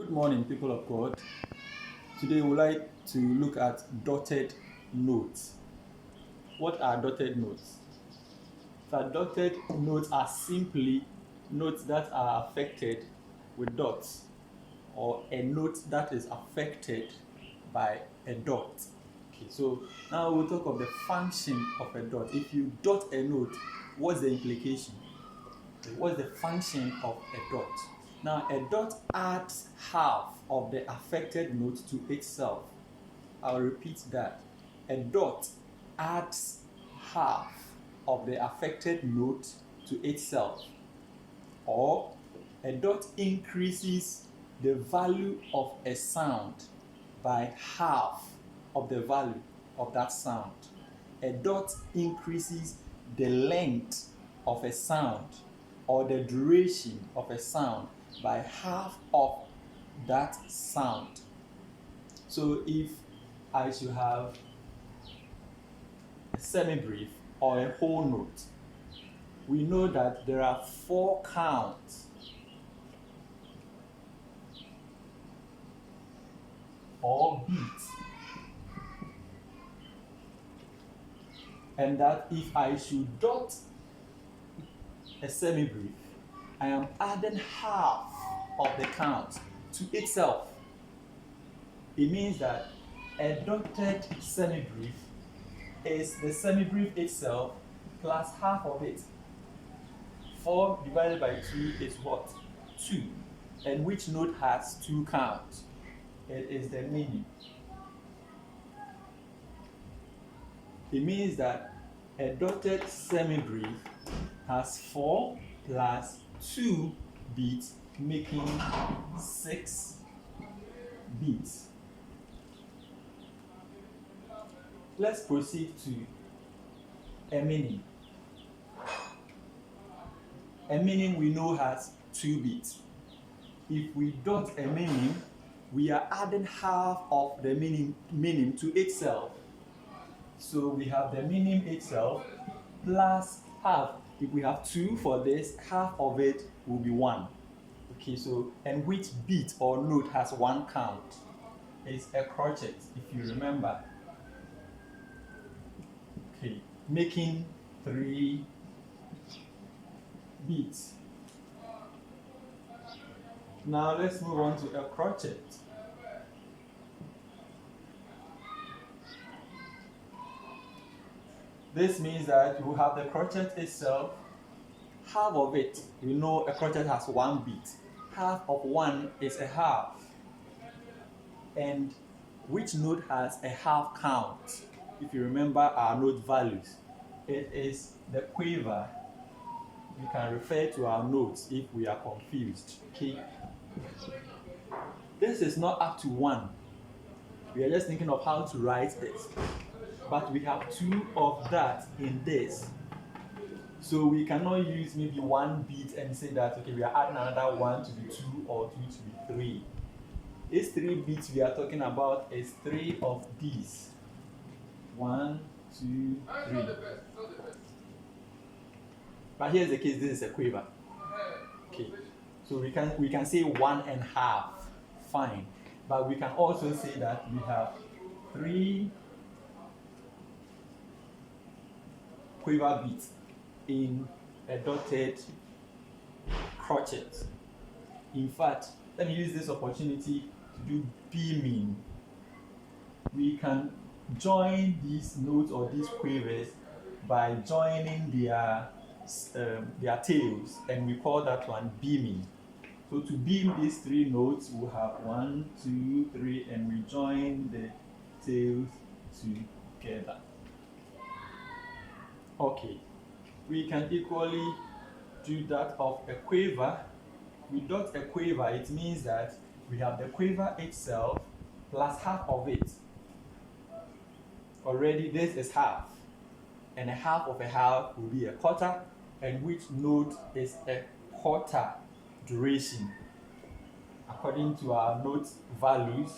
Good morning, people of God. Today, we'd like to look at dotted notes. What are dotted notes? So, dotted notes are simply notes that are affected with dots, or a note that is affected by a dot. Okay, so now we'll talk of the function of a dot. If you dot a note, what's the implication? What's the function of a dot? Now, a dot adds half of the affected note to itself. I'll repeat that. A dot adds half of the affected note to itself. Or a dot increases the value of a sound by half of the value of that sound. A dot increases the length of a sound or the duration of a sound by half of that sound. So if I should have a semi-brief or a whole note, we know that there are 4 counts or beats, and that if I should dot a semi-brief, I am adding half of the count to itself. It means that a dotted semi-brief is the semi-brief itself plus half of it. 4 divided by 2 is what? 2. And which note has 2 counts? It is the minim. It means that a dotted semi-brief has 4 plus 2 beats, making 6 beats. Let's proceed to a minim. A minim we know has 2 beats. If we dot a minim, we are adding half of the minim to itself. So we have the minim itself plus half. If we have 2 for this, half of it will be 1. Okay, so, and which beat or note has 1 count? It's a crotchet, if you remember. Okay, making 3 beats. Now let's move on to a crotchet. This means that we have the crotchet itself, half of it, we know a crotchet has 1 beat. Half of 1 is a half. And which note has a half count? If you remember our note values, it is the quaver. We can refer to our notes if we are confused. Okay. This is not up to 1. We are just thinking of how to write this. But we have 2 of that in this. So we cannot use maybe 1 beat and say that, okay, we are adding another 1 to be 2 or 2 to be 3. These 3 beats we are talking about is 3 of these. 1, 2, 3. But here's the case, this is a quaver. Okay. So we can say 1.5. Fine. But we can also say that we have 3 quaver beats in a dotted crotchet. In fact, let me use this opportunity to do beaming. We can join these notes or these quavers by joining their tails, and we call that one beaming. So to beam these 3 notes, we have 1, 2, 3, and we join the tails together. Okay, we can equally do that of a quaver. We dot a quaver, it means that we have the quaver itself plus half of it. Already this is half, and a half of a half will be a quarter, and which note is a quarter duration? According to our note values,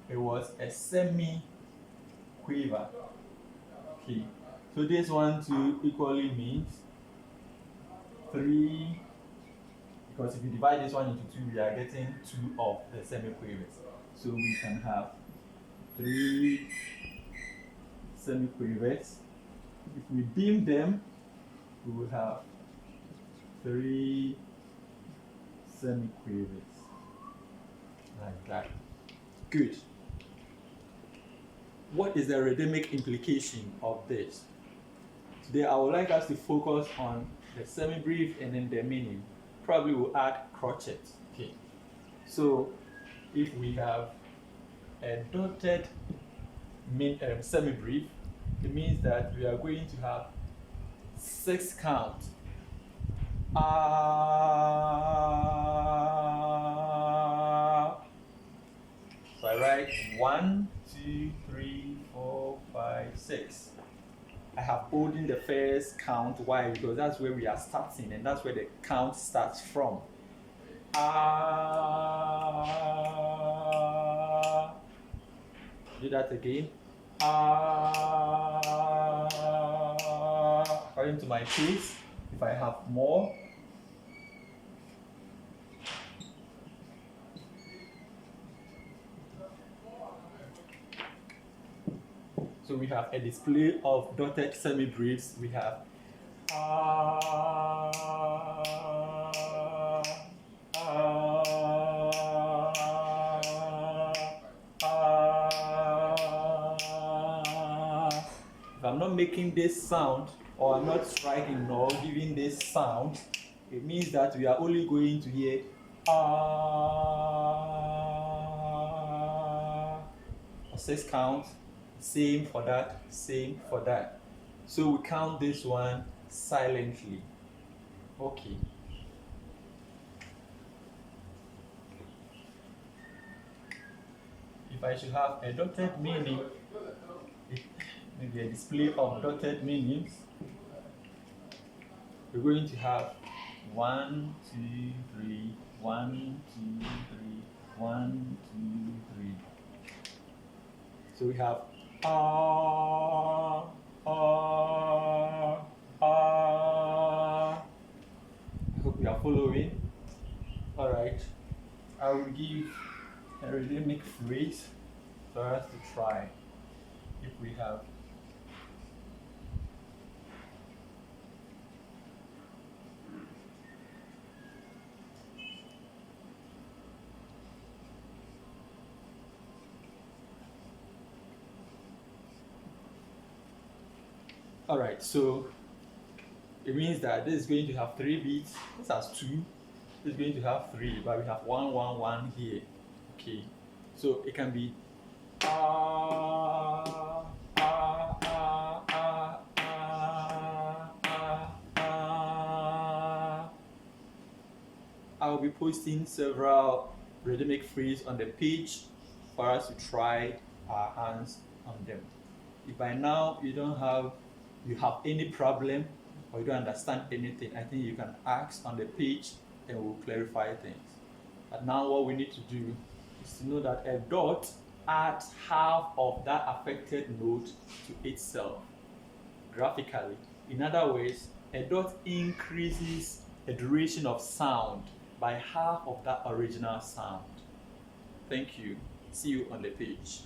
it was a semi-quaver. Okay, so this one too equally means 3 because if you divide this one into two, we are getting two of the semiquavers. So we can have 3 semiquavers. If we beam them, we will have 3 semiquavers. Like that. Good. What is the rhythmic implication of this? Today I would like us to focus on the semi-brief and then the meaning. Probably we'll add crotchet. Okay. So if we have a dotted semi-brief, it means that we are going to have 6 count. So I write 1, 2, 3, 4, 5, 6. I have bolded the first count. Why? Because that's where we are starting, and that's where the count starts from. Do that again. According to my case, if I have more, so we have a display of dotted semi-briefs. We have if I'm not making this sound, or I'm not striking or giving this sound, it means that we are only going to hear for 6 counts. Same for that, same for that. So we count this one silently. Okay. If I should have a dotted meaning, maybe a display of dotted meanings, we're going to have 1, 2, 3, 1, 2, 3, 1, 2, 3. So we have I hope you are following. Alright, I will give a rhythmic phrase for us to try. If we have Alright, so it means that this is going to have 3 beats. This has 2. This is going to have 3, but we have 1, 1, 1 here. Okay, so it can be I'll be posting several rhythmic phrases on the page for us to try our hands on them. If by now you have any problem or you don't understand anything, I think you can ask on the page and we'll clarify things. But now what we need to do is to know that a dot adds half of that affected note to itself graphically. In other words, a dot increases the duration of sound by half of that original sound. Thank you. See you on the page.